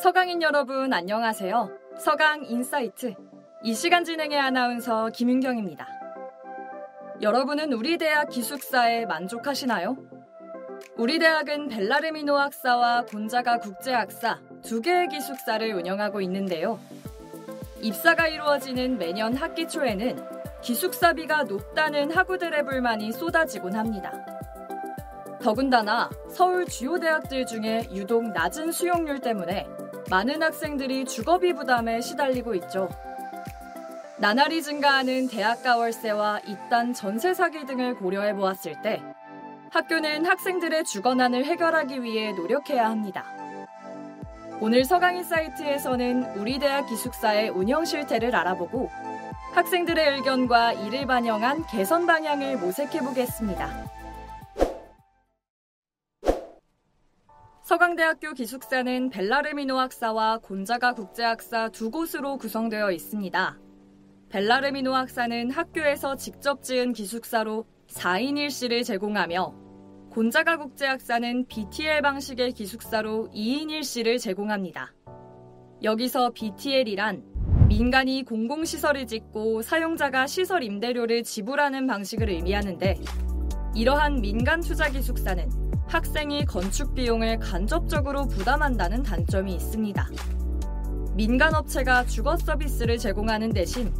서강인 여러분 안녕하세요. 서강 인사이트. 이 시간 진행의 아나운서 김윤경입니다. 여러분은 우리 대학 기숙사에 만족하시나요? 우리 대학은 벨라르미노 학사와 곤자가 국제학사 두 개의 기숙사를 운영하고 있는데요. 입사가 이루어지는 매년 학기 초에는 기숙사비가 높다는 학우들의 불만이 쏟아지곤 합니다. 더군다나 서울 주요 대학들 중에 유독 낮은 수용률 때문에 많은 학생들이 주거비 부담에 시달리고 있죠. 나날이 증가하는 대학가 월세와 이딴 전세 사기 등을 고려해 보았을 때 학교는 학생들의 주거난을 해결하기 위해 노력해야 합니다. 오늘 서강인 사이트에서는 우리 대학 기숙사의 운영 실태를 알아보고 학생들의 의견과 이를 반영한 개선 방향을 모색해 보겠습니다. 서강대학교 기숙사는 벨라르미노 학사와 곤자가 국제학사 두 곳으로 구성되어 있습니다. 벨라르미노 학사는 학교에서 직접 지은 기숙사로 4인 1실을 제공하며 곤자가 국제학사는 BTL 방식의 기숙사로 2인 1실을 제공합니다. 여기서 BTL이란 민간이 공공시설을 짓고 사용자가 시설 임대료를 지불하는 방식을 의미하는데 이러한 민간 투자 기숙사는 학생이 건축 비용을 간접적으로 부담한다는 단점이 있습니다. 민간 업체가 주거 서비스를 제공하는 대신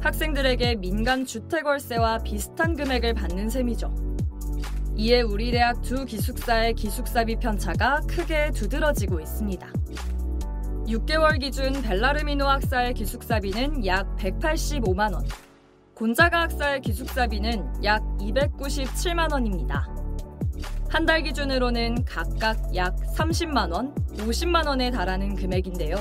학생들에게 민간 주택 월세와 비슷한 금액을 받는 셈이죠. 이에 우리 대학 두 기숙사의 기숙사비 편차가 크게 두드러지고 있습니다. 6개월 기준 벨라르미노 학사의 기숙사비는 약 185만 원, 곤자가 학사의 기숙사비는 약 297만 원입니다. 한 달 기준으로는 각각 약 30만 원, 50만 원에 달하는 금액인데요.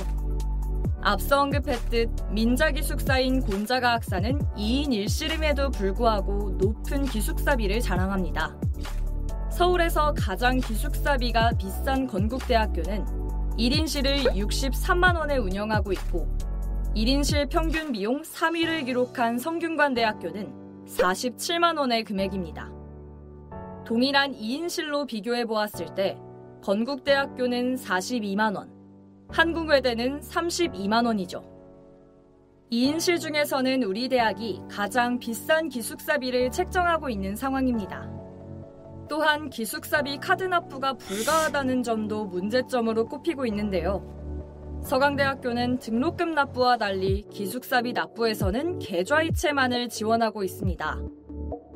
앞서 언급했듯 민자 기숙사인 곤자가 학사는 2인 1실임에도 불구하고 높은 기숙사비를 자랑합니다. 서울에서 가장 기숙사비가 비싼 건국대학교는 1인실을 63만 원에 운영하고 있고 1인실 평균 비용 3위를 기록한 성균관대학교는 47만 원의 금액입니다. 동일한 2인실로 비교해 보았을 때 건국대학교는 42만 원, 한국외대는 32만 원이죠. 2인실 중에서는 우리 대학이 가장 비싼 기숙사비를 책정하고 있는 상황입니다. 또한 기숙사비 카드 납부가 불가하다는 점도 문제점으로 꼽히고 있는데요. 서강대학교는 등록금 납부와 달리 기숙사비 납부에서는 계좌이체만을 지원하고 있습니다.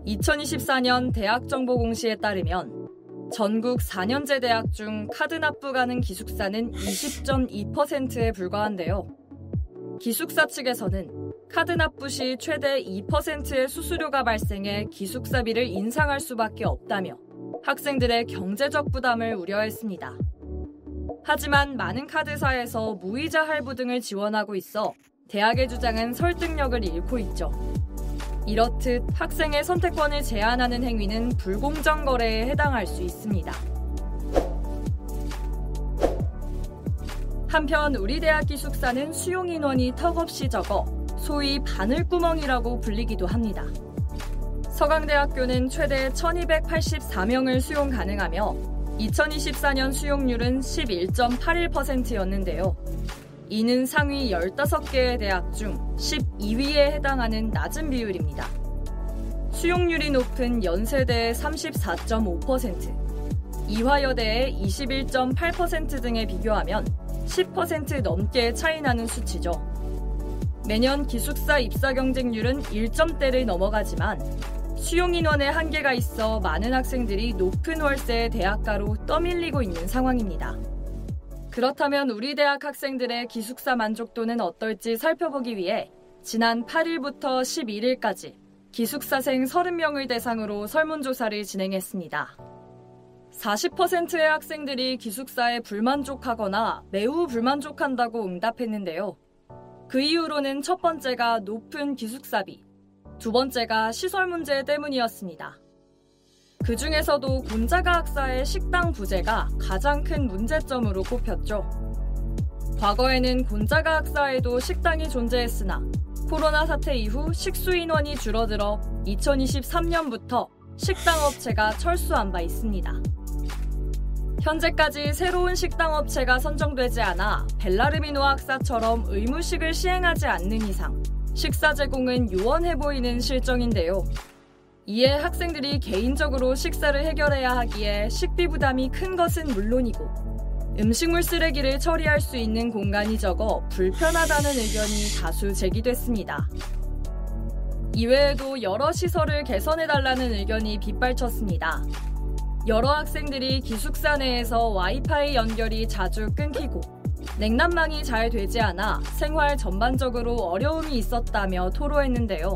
2024년 대학정보공시에 따르면 전국 4년제 대학 중 카드 납부 가능 기숙사는 20.2%에 불과한데요. 기숙사 측에서는 카드 납부 시 최대 2%의 수수료가 발생해 기숙사비를 인상할 수밖에 없다며 학생들의 경제적 부담을 우려했습니다. 하지만 많은 카드사에서 무이자 할부 등을 지원하고 있어 대학의 주장은 설득력을 잃고 있죠. 이렇듯 학생의 선택권을 제한하는 행위는 불공정 거래에 해당할 수 있습니다. 한편 우리 대학 기숙사는 수용 인원이 턱없이 적어 소위 바늘구멍이라고 불리기도 합니다. 서강대학교는 최대 1284명을 수용 가능하며 2024년 수용률은 11.81%였는데요. 이는 상위 15개의 대학 중 12위에 해당하는 낮은 비율입니다. 수용률이 높은 연세대의 34.5%, 이화여대의 21.8% 등에 비교하면 10% 넘게 차이나는 수치죠. 매년 기숙사 입사 경쟁률은 1점대를 넘어가지만 수용 인원의 한계가 있어 많은 학생들이 높은 월세의 대학가로 떠밀리고 있는 상황입니다. 그렇다면 우리 대학 학생들의 기숙사 만족도는 어떨지 살펴보기 위해 지난 8일부터 11일까지 기숙사생 30명을 대상으로 설문조사를 진행했습니다. 40%의 학생들이 기숙사에 불만족하거나 매우 불만족한다고 응답했는데요. 그 이유로는 첫 번째가 높은 기숙사비, 두 번째가 시설 문제 때문이었습니다. 그 중에서도 곤자가 학사의 식당 부재가 가장 큰 문제점으로 꼽혔죠. 과거에는 곤자가 학사에도 식당이 존재했으나 코로나 사태 이후 식수 인원이 줄어들어 2023년부터 식당 업체가 철수한 바 있습니다. 현재까지 새로운 식당 업체가 선정되지 않아 벨라르미노 학사처럼 의무식을 시행하지 않는 이상 식사 제공은 요원해 보이는 실정인데요. 이에 학생들이 개인적으로 식사를 해결해야 하기에 식비 부담이 큰 것은 물론이고 음식물 쓰레기를 처리할 수 있는 공간이 적어 불편하다는 의견이 다수 제기됐습니다. 이외에도 여러 시설을 개선해달라는 의견이 빗발쳤습니다. 여러 학생들이 기숙사 내에서 와이파이 연결이 자주 끊기고 냉난망이 잘 되지 않아 생활 전반적으로 어려움이 있었다며 토로했는데요.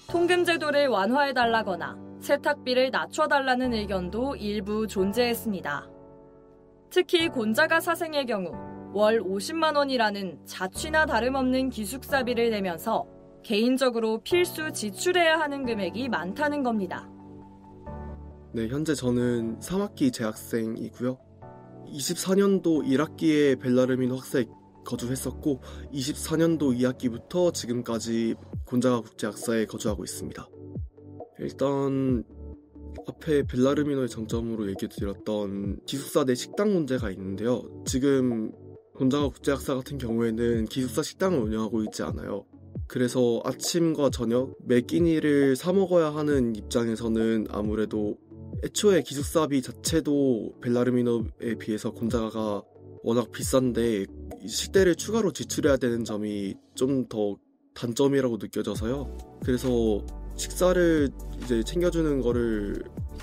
통금 제도를 완화해달라거나 세탁비를 낮춰달라는 의견도 일부 존재했습니다. 특히 곤자가 사생의 경우 월 50만 원이라는 자취나 다름없는 기숙사비를 내면서 개인적으로 필수 지출해야 하는 금액이 많다는 겁니다. 네, 현재 저는 3학기 재학생이고요. 24년도 1학기에 벨라르미노 학사에 거주했었고 24년도 2학기부터 지금까지 곤자가 국제학사에 거주하고 있습니다. 일단 앞에 벨라르미노의 장점으로 얘기드렸던 기숙사 내 식당 문제가 있는데요. 지금 곤자가 국제학사 같은 경우에는 기숙사 식당을 운영하고 있지 않아요. 그래서 아침과 저녁 매 끼니를 사 먹어야 하는 입장에서는 아무래도 애초에 기숙사비 자체도 벨라르미노에 비해서 곤자가가 워낙 비싼데 식대를 추가로 지출해야 되는 점이 좀 더 단점이라고 느껴져서요. 그래서 식사를 이제 챙겨주는 거를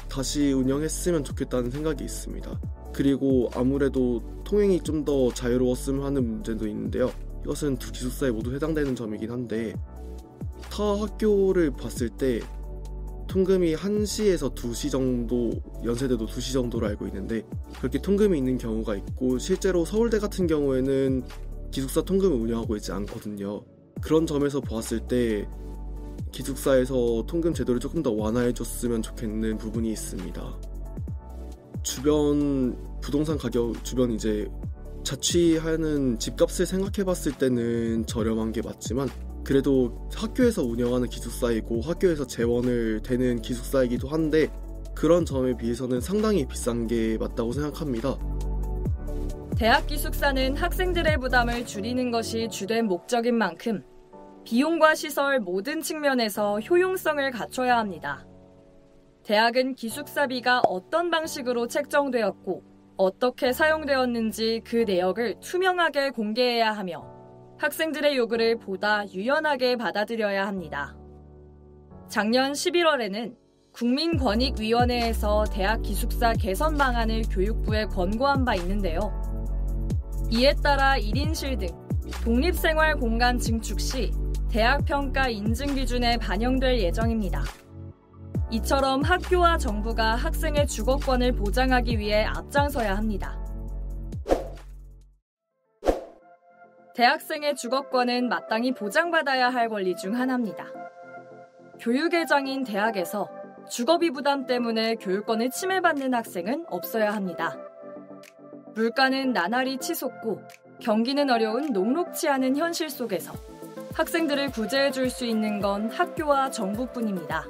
다시 운영했으면 좋겠다는 생각이 있습니다. 그리고 아무래도 통행이 좀 더 자유로웠으면 하는 문제도 있는데요. 이것은 두 기숙사에 모두 해당되는 점이긴 한데 타 학교를 봤을 때 통금이 1시에서 2시 정도, 연세대도 2시 정도로 알고 있는데 그렇게 통금이 있는 경우가 있고 실제로 서울대 같은 경우에는 기숙사 통금을 운영하고 있지 않거든요. 그런 점에서 보았을 때 기숙사에서 통금 제도를 조금 더 완화해줬으면 좋겠는 부분이 있습니다. 주변 부동산 가격, 주변 이제 자취하는 집값을 생각해봤을 때는 저렴한 게 맞지만 그래도 학교에서 운영하는 기숙사이고 학교에서 재원을 대는 기숙사이기도 한데 그런 점에 비해서는 상당히 비싼 게 맞다고 생각합니다. 대학 기숙사는 학생들의 부담을 줄이는 것이 주된 목적인 만큼 비용과 시설 모든 측면에서 효용성을 갖춰야 합니다. 대학은 기숙사비가 어떤 방식으로 책정되었고 어떻게 사용되었는지 그 내역을 투명하게 공개해야 하며 학생들의 요구를 보다 유연하게 받아들여야 합니다. 작년 11월에는 국민권익위원회에서 대학 기숙사 개선 방안을 교육부에 권고한 바 있는데요. 이에 따라 1인실 등 독립생활 공간 증축 시 대학 평가 인증 기준에 반영될 예정입니다. 이처럼 학교와 정부가 학생의 주거권을 보장하기 위해 앞장서야 합니다. 대학생의 주거권은 마땅히 보장받아야 할 권리 중 하나입니다. 교육의장인 대학에서 주거비 부담 때문에 교육권을 침해받는 학생은 없어야 합니다. 물가는 나날이 치솟고 경기는 어려운 녹록치 않은 현실 속에서 학생들을 구제해줄 수 있는 건 학교와 정부뿐입니다.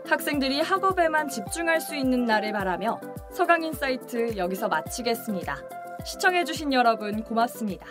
학생들이 학업에만 집중할 수 있는 날을 바라며 서강인사이트 여기서 마치겠습니다. 시청해주신 여러분 고맙습니다.